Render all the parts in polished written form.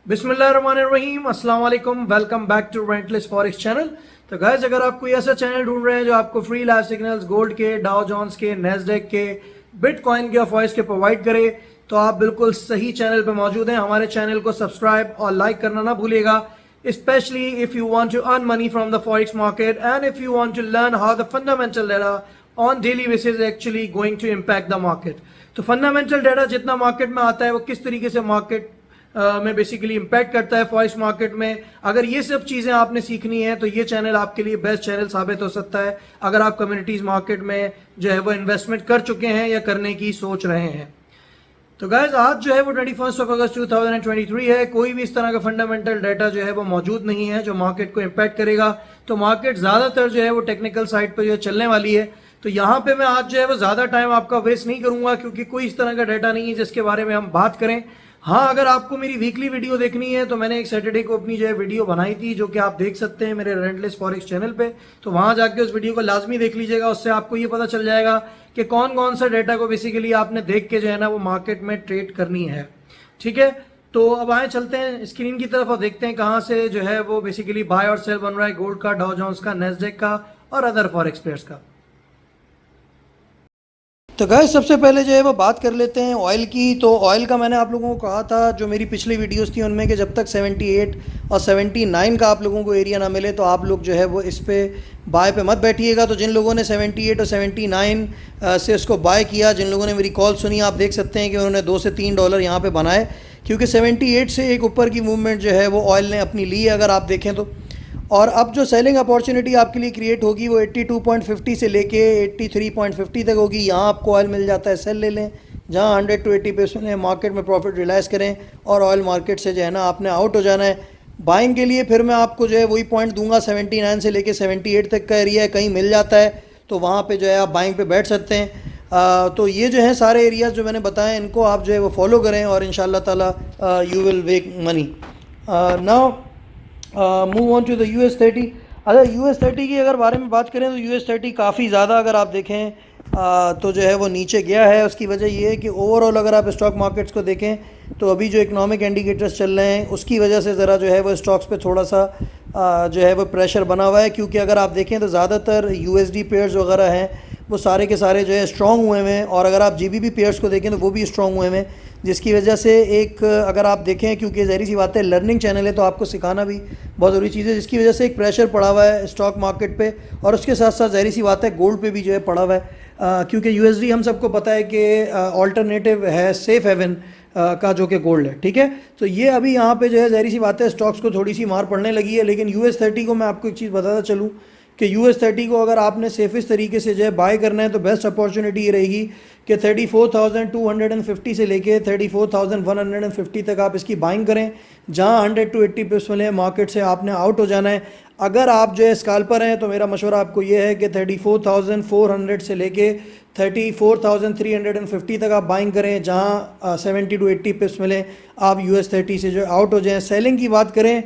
बिस्मिल्लाहिर्रहमानिर्रहीम, अस्सलाम वालेकुम। Welcome back to relentless forex channel. तो गाइस, अगर आप कोई ऐसा चैनल ढूंढ रहे हैं जो आपको फ्री लाइव सिग्नल्स गोल्ड के, डाउ जोन्स के, नेस्डेक के, बिटकॉइन के और फॉरेक्स के प्रोवाइड करे तो आप बिल्कुल सही चैनल पर मौजूद हैं। हमारे चैनल को सब्सक्राइब और लाइक करना ना भूलिएगा, especially if you want to earn money from the forex market and if you want to learn how the fundamental data on daily basis is actually going to impact the market। तो fundamental data जितना market में आता है वो किस तरीके से market में बेसिकली इम्पैक्ट करता है फॉरेक्स मार्केट में, अगर ये सब चीज़ें आपने सीखनी है तो ये चैनल आपके लिए बेस्ट चैनल साबित हो सकता है अगर आप कम्युनिटीज़ मार्केट में जो है वो इन्वेस्टमेंट कर चुके हैं या करने की सोच रहे हैं। तो गाइज, आज जो है वो 21 अगस्त 2023 है। कोई भी इस तरह का फंडामेंटल डाटा जो है वो मौजूद नहीं है जो मार्केट को इम्पैक्ट करेगा। तो मार्केट ज़्यादातर जो है वो टेक्निकल साइड पर जो है चलने वाली है। तो यहाँ पे मैं आज जो है वो ज़्यादा टाइम आपका वेस्ट नहीं करूँगा क्योंकि कोई इस तरह का डाटा नहीं है जिसके बारे में हम बात करें। हाँ, अगर आपको मेरी वीकली वीडियो देखनी है तो मैंने एक सैटरडे को अपनी जो है वीडियो बनाई थी जो कि आप देख सकते हैं मेरे रेंटलेस फॉरेक्स चैनल पे। तो वहाँ जाके उस वीडियो को लाजमी देख लीजिएगा, उससे आपको ये पता चल जाएगा कि कौन कौन सा डाटा को बेसिकली आपने देख के जो है ना वो मार्केट में ट्रेड करनी है। ठीक है, तो अब आए चलते हैं स्क्रीन की तरफ और देखते हैं कहाँ से जो है वो बेसिकली बाय और सेल बन रहा है गोल्ड का, डाउ जोन्स का, नेस्डेक का और अदर फॉरेक्स पेयर्स का। तो गाइस, सबसे पहले जो है वो बात कर लेते हैं ऑयल की। तो ऑयल का मैंने आप लोगों को कहा था जो मेरी पिछली वीडियोस थी उनमें कि जब तक 78 और 79 का आप लोगों को एरिया ना मिले तो आप लोग जो है वो इस पे बाय पे मत बैठिएगा। तो जिन लोगों ने 78 और 79 से इसको बाय किया, जिन लोगों ने मेरी कॉल सुनी, आप देख सकते हैं कि उन्होंने $2 से $3 यहाँ पर बनाए क्योंकि 78 से एक ऊपर की मूवमेंट जो है वो ऑयल ने अपनी ली है अगर आप देखें तो। और अब जो सेलिंग अपॉर्चुनिटी आपके लिए क्रिएट होगी वो 82.50 से लेके 83.50 तक होगी। यहाँ आपको ऑयल मिल जाता है, सेल ले लें। जहाँ 100 to 80 पैसे में मार्केट में प्रॉफिट रियलाइज़ करें और ऑयल मार्केट से जो है ना आपने आउट हो जाना है। बाइंग के लिए फिर मैं आपको जो है वही पॉइंट दूंगा, 79 से लेके 78 तक का एरिया है, कहीं मिल जाता है तो वहाँ पर जो है आप बाइंग पर बैठ सकते हैं। तो ये जो है सारे एरियाज़ जो मैंने बताए इनको आप जो है वो फॉलो करें और इंशाल्लाह ताला you will make money. Now move on to the US30। अगर US30 की अगर बारे में बात करें तो US30 काफ़ी ज़्यादा अगर आप देखें तो जो है वो नीचे गया है। उसकी वजह ये है कि ओवरऑल अगर आप स्टॉक मार्केट्स को देखें तो अभी जो इकोनॉमिक इंडिकेटर्स चल रहे हैं उसकी वजह से ज़रा जो है वो स्टॉक्स पे थोड़ा सा जो है वो प्रेशर बना हुआ है क्योंकि अगर आप देखें तो ज़्यादातर USD पेयर्स वगैरह हैं वो सारे के सारे जो है स्ट्रॉन्ग हुए हुए हैं और अगर आप GBP पेयर्स को देखें तो वो भी स्ट्रॉन्ग हुए हुए हैं, जिसकी वजह से एक अगर आप देखें क्योंकि ज़ाहिर सी बात है लर्निंग चैनल है तो आपको सिखाना भी बहुत ज़रूरी चीज़ है, जिसकी वजह से एक प्रेशर पड़ा हुआ है स्टॉक मार्केट पे और उसके साथ साथ ज़ाहिर सी बात है गोल्ड पे भी जो है पड़ा हुआ है क्योंकि USD हम सबको पता है कि ऑल्टरनेटिव है सेफ हेवन का जो कि गोल्ड है। ठीक है, तो ये अभी यहाँ पे जो है ज़ाहिर सी बात है स्टॉक्स को थोड़ी सी मार पड़ने लगी है। लेकिन US30 को मैं आपको एक चीज़ बताता चलूँ कि US30 को अगर आपने सेफेस्ट तरीके से जो है बाय करना है तो बेस्ट अपॉर्चुनिटी ये रहेगी कि 34,250 से लेके 34,150 तक आप इसकी बाइंग करें। जहां 100 to 80 पिप्स मिले मार्केट से आपने आउट हो जाना है। अगर आप जो है स्कैल्पर हैं तो मेरा मशवरा आपको ये है कि 34,400 से लेके 34,350 तक आप बाइंग करें। जहां 70 to 80 पिप्स मिले आप US30 से जो आउट हो जाएँ। सेलिंग की बात करें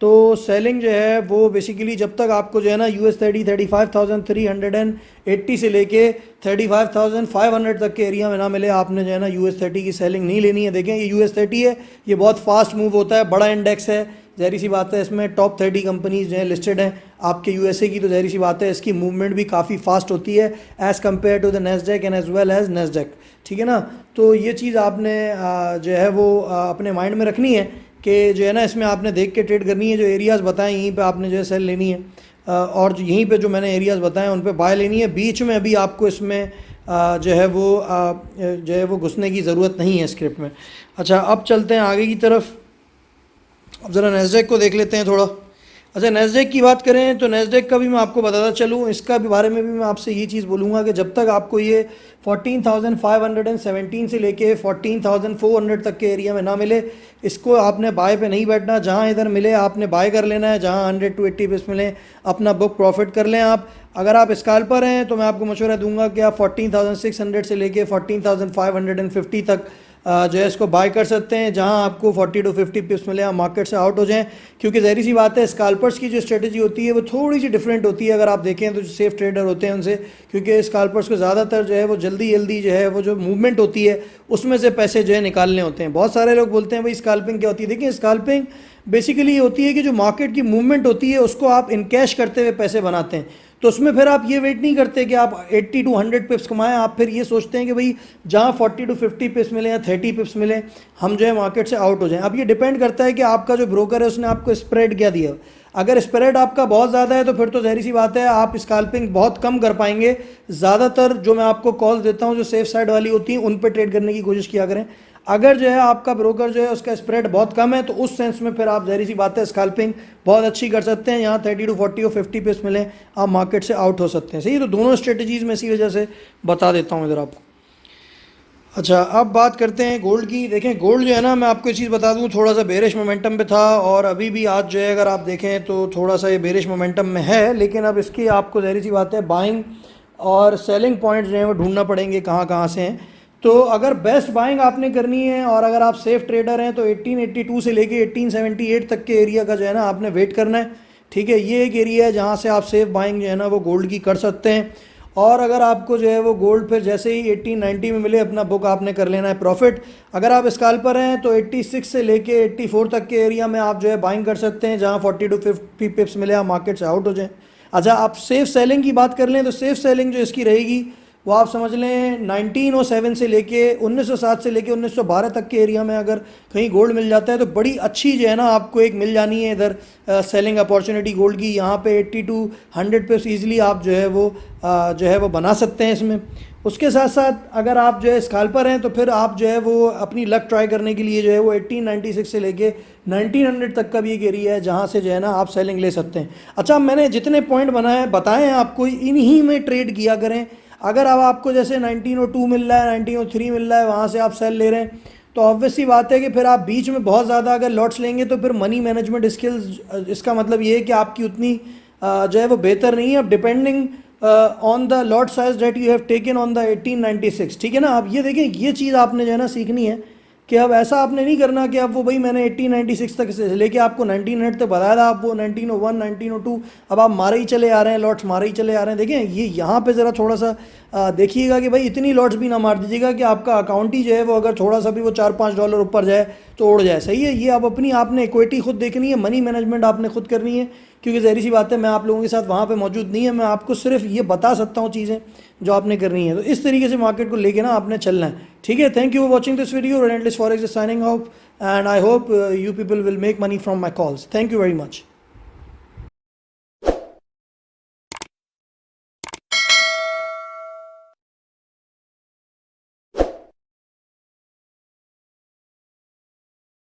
तो सेलिंग जो है वो बेसिकली जब तक आपको जो है ना US30 35,380 से लेके 35,500 तक के एरिया में ना मिले आपने जो है ना US30 की सेलिंग नहीं लेनी है। देखें ये US30 है, ये बहुत फास्ट मूव होता है, बड़ा इंडेक्स है, ज़ाहिर सी बात है इसमें टॉप 30 कंपनीज जो है लिस्टेड हैं आपके USA की, तो ज़ाहिर सी बात है इसकी मूवमेंट भी काफ़ी फास्ट होती है as compare to the Nasdaq and as well as Nasdaq. ठीक है ना, तो ये चीज़ आपने जो है वो अपने माइंड में रखनी है कि जो है ना इसमें आपने देख के ट्रेड करनी है। जो एरियाज़ बताएं यहीं पे आपने जो है सेल लेनी है और जो यहीं पे जो मैंने एरियाज़ बताएं उन पे बाय लेनी है। बीच में अभी आपको इसमें जो है वो घुसने की ज़रूरत नहीं है स्क्रिप्ट में। अच्छा, अब चलते हैं आगे की तरफ। अब ज़रा नेस्डेक को देख लेते हैं थोड़ा। अच्छा, नेस्डेक की बात करें तो नेस्डेक का भी मैं आपको बताता चलूँ, इसका भी बारे में भी मैं आपसे ये चीज़ बोलूँगा कि जब तक आपको ये 14,517 से लेके 14,400 तक के एरिया में ना मिले इसको आपने बाय पे नहीं बैठना। जहाँ इधर मिले आपने बाय कर लेना है, जहाँ 100 to 80 पिप्स मिले अपना बुक प्रॉफिट कर लें आप। अगर आप स्कैल्पर हैं तो मैं आपको मशवरा दूंगा कि आप 14,600 से लेके 14,550 तक जो है इसको बाय कर सकते हैं, जहां आपको 40 to 50 पिप्स मिले, आप मार्केट से आउट हो जाएं। क्योंकि ज़ाहिर सी बात है स्कैल्पर्स की जो स्ट्रेटजी होती है वो थोड़ी सी डिफरेंट होती है, अगर आप देखें तो जो सेफ ट्रेडर होते हैं उनसे, क्योंकि स्कैल्पर्स को ज़्यादातर जो है वो जल्दी जल्दी जो है वो जो मूवमेंट होती है उसमें से पैसे जो है निकालने होते हैं। बहुत सारे लोग बोलते हैं भाई स्कैल्पिंग क्या होती है। देखिए स्कैल्पिंग बेसिकली ये होती है कि जो मार्केट की मूवमेंट होती है उसको आप इनकैश करते हुए पैसे बनाते हैं। तो उसमें फिर आप ये वेट नहीं करते कि आप 80 to 100 पिप्स कमाएं, आप फिर ये सोचते हैं कि भाई जहाँ 40 to 50 पिप्स मिले या 30 पिप्स मिले हम जो है मार्केट से आउट हो जाएं। अब ये डिपेंड करता है कि आपका जो ब्रोकर है उसने आपको स्प्रेड क्या दिया। अगर स्प्रेड आपका बहुत ज़्यादा है तो फिर तो ज़ाहिर सी बात है आप स्कैल्पिंग बहुत कम कर पाएंगे। ज़्यादातर जो मैं आपको कॉल्स देता हूँ जो सेफ साइड वाली होती हैं उन पर ट्रेड करने की कोशिश किया करें। अगर जो है आपका ब्रोकर जो है उसका स्प्रेड बहुत कम है तो उस सेंस में फिर आप ज़ाहिर सी बात है स्कैल्पिंग बहुत अच्छी कर सकते हैं। यहाँ 30 to 40 और 50 पिप्स मिले आप मार्केट से आउट हो सकते हैं। सही है, तो दोनों स्ट्रेटजीज़ में इसी वजह से बता देता हूँ इधर आपको। अच्छा, अब बात करते हैं गोल्ड की। देखें गोल्ड जो है ना, मैं आपको एक चीज़ बता दूं, थोड़ा सा बेरिश मोमेंटम पे था और अभी भी आज जो है अगर आप देखें तो थोड़ा सा ये बेरिश मोमेंटम में है। लेकिन अब इसकी आपको ज़ाहिर सी बात है बाइंग और सेलिंग पॉइंट्स जो हैं वो ढूंढना पड़ेंगे कहाँ कहाँ से हैं। तो अगर बेस्ट बाइंग आपने करनी है और अगर आप सेफ ट्रेडर हैं तो 1882 से लेके 1878 तक के एरिया का जो है ना आपने वेट करना है। ठीक है, ये एक एरिया है जहाँ से आप सेफ बाइंग जो है ना वो गोल्ड की कर सकते हैं। और अगर आपको जो है वो गोल्ड फिर जैसे ही 1890 में मिले अपना बुक आपने कर लेना है प्रॉफिट। अगर आप स्कैल्पर हैं तो 86 से लेके 84 तक के एरिया में आप जो है बाइंग कर सकते हैं, जहाँ 40 to 50 पिप्स मिले आप मार्केट से आउट हो जाएं। अच्छा, आप सेफ सेलिंग की बात कर लें तो सेफ सेलिंग जो इसकी रहेगी वो आप समझ लें 1907 से लेके 1907 से लेके 1912 तक के एरिया में अगर कहीं गोल्ड मिल जाता है तो बड़ी अच्छी जो है ना आपको एक मिल जानी है इधर सेलिंग अपॉर्चुनिटी गोल्ड की। यहाँ पे 80 to 100 पे ईजिली आप जो है वो बना सकते हैं इसमें। उसके साथ साथ अगर आप जो है स्कैल्पर हैं तो फिर आप जो है वो अपनी लक ट्राई करने के लिए जो है वो 1896 से लेके 1900 तक का भी एक एरिया है जहाँ से जो है ना आप सेलिंग ले सकते हैं। अच्छा, मैंने जितने पॉइंट बताए हैं आपको इन्हीं में ट्रेड किया करें। अगर अब आपको जैसे 1902 मिल रहा है, 1903 मिल रहा है, वहाँ से आप सेल ले रहे हैं तो ऑब्वियस सी बात है कि फिर आप बीच में बहुत ज़्यादा अगर लॉट्स लेंगे तो फिर मनी मैनेजमेंट स्किल्स, इसका मतलब ये है कि आपकी उतनी जो है वो बेहतर नहीं है। अब depending on the lot size that you have taken on the 1896, ठीक है ना। आप ये देखें, ये चीज़ आपने जो है ना सीखनी है कि अब ऐसा आपने नहीं करना कि अब वो भाई मैंने 1896 तक से लेके आपको 1900 तक बताया था, आप वो 1901 1902 अब आप मारे ही चले आ रहे हैं, लॉट्स मारे ही चले आ रहे हैं। देखें ये यहाँ पे ज़रा थोड़ा सा देखिएगा कि भाई इतनी लॉट्स भी ना मार दीजिएगा कि आपका अकाउंट ही जो है वो अगर थोड़ा सा भी वो $4-5 ऊपर जाए तो उड़ जाए। सही है, ये अब अपनी आपने इक्विटी खुद देखनी है, मनी मैनेजमेंट आपने खुद करनी है। क्योंकि ज़ाहिर सी बात है मैं आप लोगों के साथ वहाँ पे मौजूद नहीं है, मैं आपको सिर्फ ये बता सकता हूँ चीज़ें जो आपने करनी है। तो इस तरीके से मार्केट को लेके ना आपने चलना है। ठीक है, thank you for watching this video. Relentless forex is signing off and I hope you people will make money from my calls. Thank you very much.